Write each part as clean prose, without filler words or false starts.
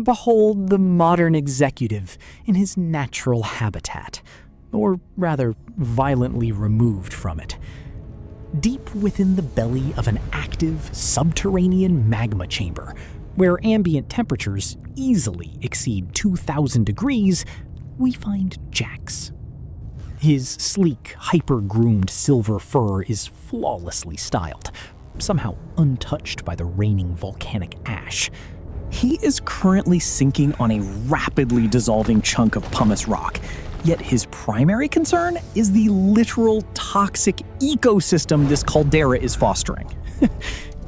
Behold the modern executive in his natural habitat, or rather, violently removed from it. Deep within the belly of an active, subterranean magma chamber, where ambient temperatures easily exceed 2,000 degrees, we find Jax. His sleek, hyper-groomed silver fur is flawlessly styled, somehow untouched by the raining volcanic ash. He is currently sinking on a rapidly dissolving chunk of pumice rock, yet his primary concern is the literal toxic ecosystem this caldera is fostering.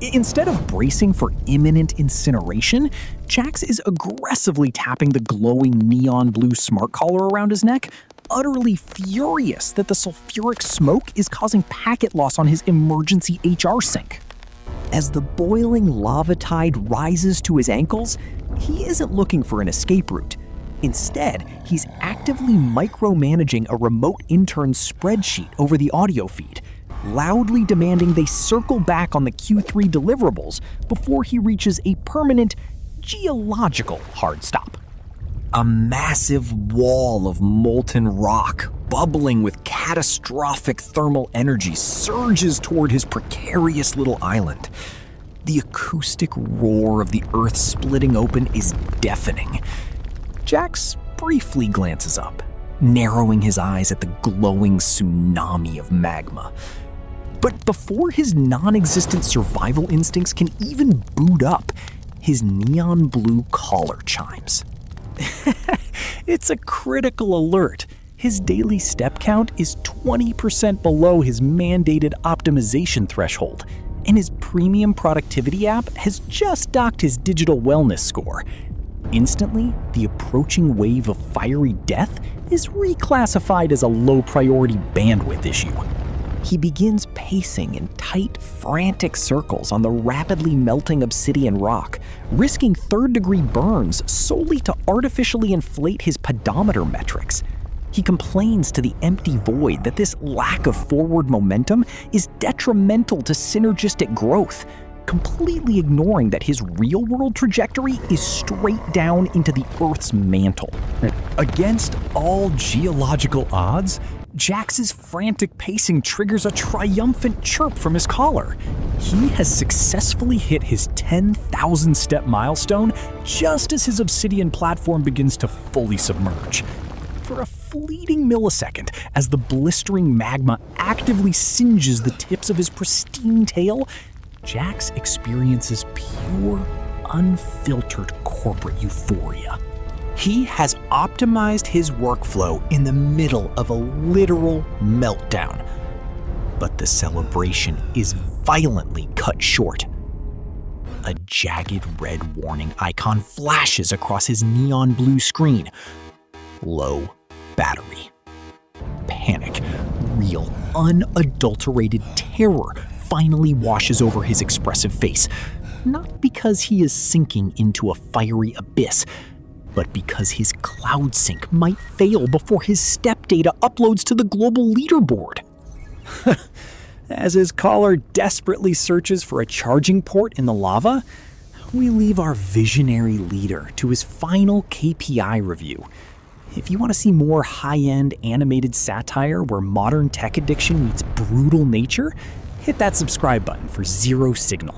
Instead of bracing for imminent incineration, Jax is aggressively tapping the glowing neon blue smart collar around his neck, utterly furious that the sulfuric smoke is causing packet loss on his emergency HR sink. As the boiling lava tide rises to his ankles, he isn't looking for an escape route. Instead, he's actively micromanaging a remote intern's spreadsheet over the audio feed, loudly demanding they circle back on the Q3 deliverables before he reaches a permanent geological hard stop. A massive wall of molten rock, bubbling with catastrophic thermal energy, surges toward his precarious little island. The acoustic roar of the earth splitting open is deafening. Jax briefly glances up, narrowing his eyes at the glowing tsunami of magma. But before his non-existent survival instincts can even boot up, his neon blue collar chimes. It's a critical alert. His daily step count is 20% below his mandated optimization threshold, and his premium productivity app has just docked his digital wellness score. Instantly, the approaching wave of fiery death is reclassified as a low-priority bandwidth issue. He begins pacing in tight, frantic circles on the rapidly melting obsidian rock, risking third-degree burns solely to artificially inflate his pedometer metrics. He complains to the empty void that this lack of forward momentum is detrimental to synergistic growth, completely ignoring that his real-world trajectory is straight down into the Earth's mantle. Against all geological odds, Jax's frantic pacing triggers a triumphant chirp from his collar. He has successfully hit his 10,000-step milestone just as his obsidian platform begins to fully submerge. For a fleeting millisecond, as the blistering magma actively singes the tips of his pristine tail, Jax experiences pure, unfiltered corporate euphoria. He has optimized his workflow in the middle of a literal meltdown. But the celebration is violently cut short. A jagged red warning icon flashes across his neon blue screen. Low battery. Panic, real, unadulterated terror finally washes over his expressive face. Not because he is sinking into a fiery abyss, but because his cloud sync might fail before his step data uploads to the global leaderboard. As his collar desperately searches for a charging port in the lava, we leave our visionary leader to his final KPI review. If you want to see more high-end animated satire where modern tech addiction meets brutal nature, hit that subscribe button for Zero Signal.